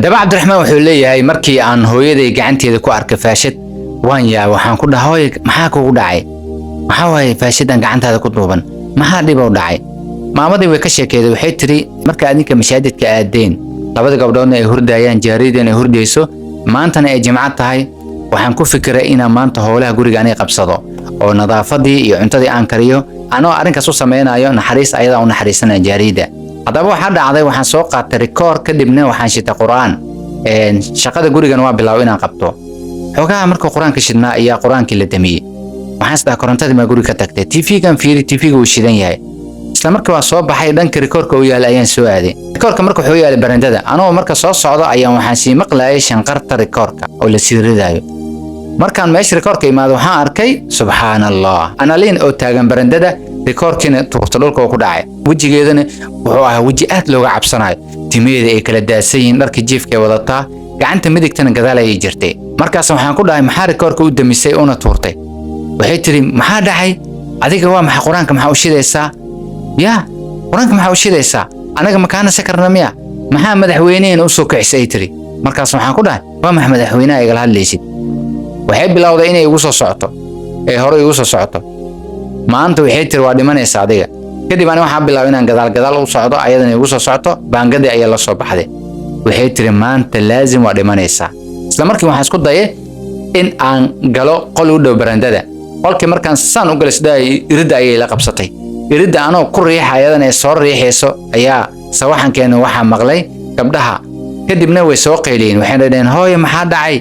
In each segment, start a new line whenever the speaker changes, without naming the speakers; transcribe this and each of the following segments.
daba Cabdiraxmaan wuxuu leeyahay markii aan hooyaday gacanteeda ku arkay faashad waan yaa waxaan ku dhahay maxaa kugu dhacay maxaa waay faashadan gacantaada ku duuban maxaa dhib u dhacay maamadii way ka sheekeeday waxay tiri marka adinka mashaadidka aadeen labada gabdhoodna ay hurdayaan jaariideen ay hurdayso maantana ay jimcad tahay waxaan ku fikiray inaan maanta howlaha guriga anay qabsado oo nadaafadii iyo cuntadii aan kariyo anoo arrinkaas u sameeynayo naxariis ayada u naxariisanaa jaariida haddaba waxaa dhacday waxaan soo qaatay rikoor kadibna waxaan shitay quraan shaqada gurigan waa bilaabo inaan qabto xogaha marka quraanka shidnaa ayaa quraankii la damiyay waxaan isdaa korontadii ma guriga ka tagtay TV-gan fiiri TV-ga uu shidan yahay isla markii waa soo baxay dhanka rikoorka uu yaal ayaan soo aaday rikoorka marka wuxuu yaal barandada anoo marka soo socdo ayaan waxaan sii maqlaayay shanqarta rikoorka oo la siiridayo markaan meesha rikoorka imaado waxaan arkay subhanallah analiin oo taagan barandada rikoorkiina tuurta dhulka ku dhacay wajigeedana wuxuu ahaa waji aad looga cabsanayo timeeda ay kala daadsan yihiin dharka jiifka wadataa gacanta midigtana gadaal ay jirtay markaas waxaan ku dhahay maxaa rikoorka u damisay una tuurtay waxay tiri maxaa dhacay adiga waa maxaa quraanka maxaa u shidaysaa ya quraanka maxaa u shidaysaa anaga makaana sakarna miya maxaa madaxweyneen u soo kicisay tiri markaas waxaan ku dhahay waa maxaa madaxweynaha igala hadlaysid waxay bilowday inay igu soo socoto hore igu soo socoto maanta waxay tiri waa dhimanaysaa adiga kadib aan waxaan bilaabay inaan gadaal u socdo ayadana igu soo socoto baangadii ayaa la soo baxday waxay tiri maanta laazim waa dhimanaysaa isla markii waxaan isku dayay in aan galo qol u dhow barandada qolkii markaan saan u galisday irida ayay la qabsatay irida anoo ku riixayadana soo riixayso ayaa sawaxankeena waxa maqlay gabdhaha kadibna way soo qeyliyeen waxay dhaheen hooyo maxaa dhacay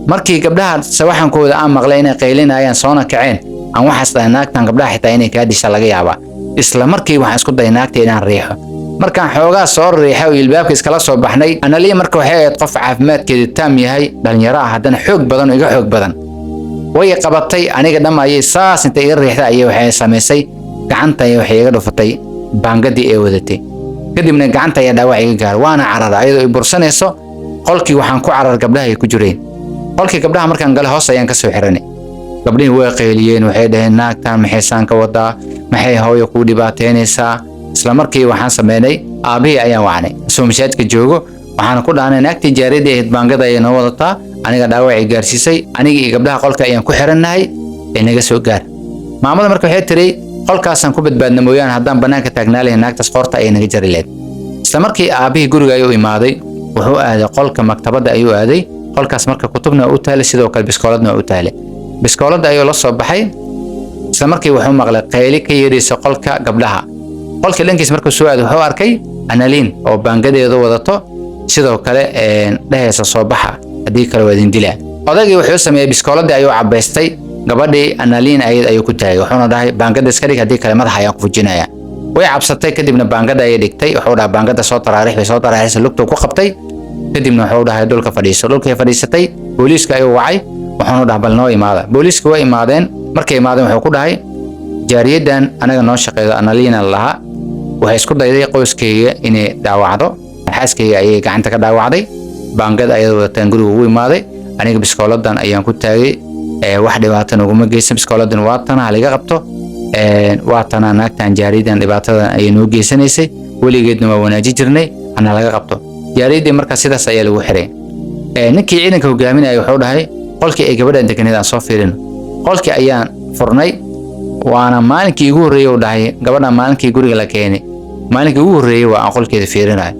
markii gabdhaha sawaxankooda aan maqlay inay qeylinayaan soona kaceen aan waxaas dhahay naagtan gabdhaha xitaa inay ka disha laga yaabaa isla markii waxaan isku dayay naagta inaan riixo markaan xoogaa soo riixay oo ilbaabka iskala soo baxnay analiya marka waxay ahayd qof caafimaadkeedu taam yahay dhalinyaro ah haddana xoog badan oo iga xoog badan way qabatay aniga dhamayay saas inta iga riixday ayay waxay samaysay gacanta ay waxay iga dhufatay baangadii ay wadatay kadibna gacanta ayaa dhaawac iga gaar waana carara ayadoo i bursanayso qolkii waxaan ku carar gabdhaha ay ku jireen qolkii gabdhaha markaan galo hoos ayaan ka soo xiranay gabdhihii way qeyliyeen waxay dhaheen naagtan maxay saan ka wadaa maxay hooyo ku dhibaateynaysaa isla markii waxaan sameynay aabihii ayaan wacnay soo mashaadka joogo waxaan ku dhaanay naagtii jaarida ahayd baangada ayay noo wadataa aniga dhaawac ay gaarsiisay aniga iyo gabdhaha qolka ayaan ku xirannahay ee naga soo gaar maamada marka waxay tiri qolkaasaan ku badbaadna mooyaan haddaan bannaanka taagnaa lahayn naagtaas qoorta ayay naga jari leed isla markii aabihii guriga ayuu imaaday wuxuu aaday qolka maktabadda ayuu aaday qolkaas marka kutubna u taalay sidoo kale biskooladna u taalay biskooladda ayuu la soo baxay isla markii wuxuu maqlay qeyli ka yeeraysa qolka gabdhaha qolka dhankiis markuu soo aaday wuxuu arkay analiin oo baangadeedu wadato sidoo kale dhehaysa soo baxa haddii kale waa idin dilaa odaygii wuxuu sameeyay biskooladii ayuu cabaystay gabadhii analiin ayuu ku taagay wuxuuna dhahay baangada iska dhig haddii kale madaxa ayaan ku fujinayaa way cabsatay kadibna baangada ayay dhigtay wuxuu dhahay baangada soo taraarixay lugtuu ku qabtay kadibna wuxuu dhahay dhulka fadhiiso dhulkay fadhiisatay booliiska ayuu wacay wuxuuna dhahay bal noo imaada booliiska way imaadeen markay imaadeen wuxuu ku dhahay jaariyadan anaga noo shaqeeyo analiina lahaa waxay isku dayday qoyskeyga inay dhaawacdo xaaskeyga ayay gacanta ka dhaawacday baangad ayadoo wadataan guriga ugu imaaday aniga biskooladan ayaan ku taagay wax dhibaato uguma geysan biskooladan waa tan haliga qabto waa tan naagtan jaariyadan dhibaatadan ayay noo geysanaysay weligeedna waa wanaaji jirnay ana laga qabto jaariyadii markaa sidaas ayaa lagu xiray ninkii ciidanka hogaaminaya wuxuu dhahay qolkii ay gabadhan deganeed aan soo fiirino qolkii ayaan furnay waana maalinkii ugu horreeyay uu dhahay gabadhan maalinkii guriga la keenay maalinkii ugu horreeyay waa aan qolkeeda fiirinayo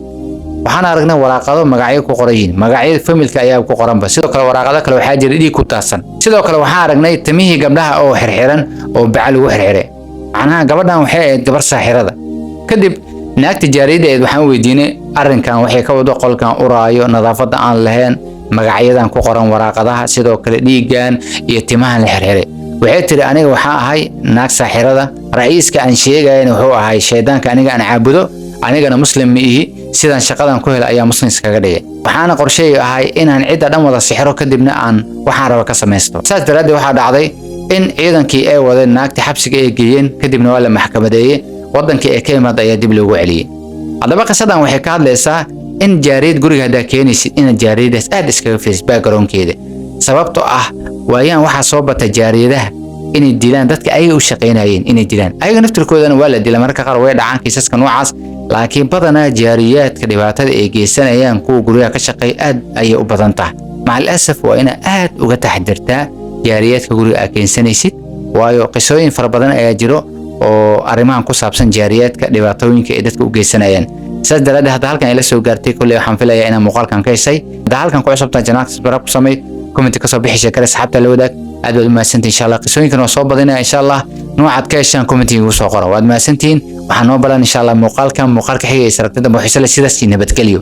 waxaan aragnay waraaqado magacyo ku qoran yihiin magacyada familka ayaa ku qoranba sidoo kale waraaqado kale waxaa jira dhiig ku taasan sidoo kale waxaan aragnay timihii gabdhaha oo xirxiran oo bacal lagu xirxiray macnaha gabadhan waxay ahayd gabar saaxirada kadib naagta jaariyada ahayd waxaan weydiinay arrinkan waxay ka wado qolkan uraayo nadaafadda aan lahayn magacyadan ku qoran waraaqadaha sidoo kale dhiigan iyo timahan la xirxiray waxay tiri aniga waxaa ahay naag saaxirada ra'iiska aan sheegayna wuxuu ahay shaydaanka aniga aan caabudo anigana muslim ma ihi sidaan shaqadan ku helay ayaa muslim iskaga dhigay waxaana qorsheeyo ahay inaan cidda dhan wada sixiro kadibna aan waxaan raba ka samaysto saas daraaddeed waxaa dhacday in ciidankii ay wadeen naagta xabsiga ay geeyeen kadibna waa la maxkamadeeyey wadankii ay ka imaad ayaa dib loogu celiyey haddaba qisadan waxay ka hadlaysaa in jaariyad guriga haddaa keenaysid inaad jaariyadaas aad iskaga fiirisid backgroundkeeda sababtoo ah waayaan waxaa soo bata jaariyadaha inay dilaan dadka ayaga u shaqaynayeen inay dilaan ayaga naftirkoodana waa la dilaa mararka qaar way dhacaan kiisaska noocaas laakiin badanaa jaariyaadka dhibaatada ay geysanayaan kuwa guryaha ka shaqeey aad ayay u badan tahay macal asaf waa ina aad uga taxdirtaa jaariyaadka guriga aad keensanaysid waayo qisooyin fara badan ayaa jiro oo arrimahan ku saabsan jaariyaadka dhibaatooyinka ay dadka u geysanayaan saas daraaddeed hadda halkan ay la soo gaartay kulli waxaan filayaa inaan muuqaalkan ka heshay hadda halkan ku cusubtaa janaacta subscribe ku samey comment ka soo bixi sheekada asxaabta la wadaag aad baad u mahadsantihiin insha Allah qisooyinkan waa soo badinaya insha Allah noocaad ka heshaan commentiga ugu soo qora waad mahadsantihiin waxaan noo balan insha Allah muuqaalka xiga ee saragtada buuxisay sidaas nabadgelyo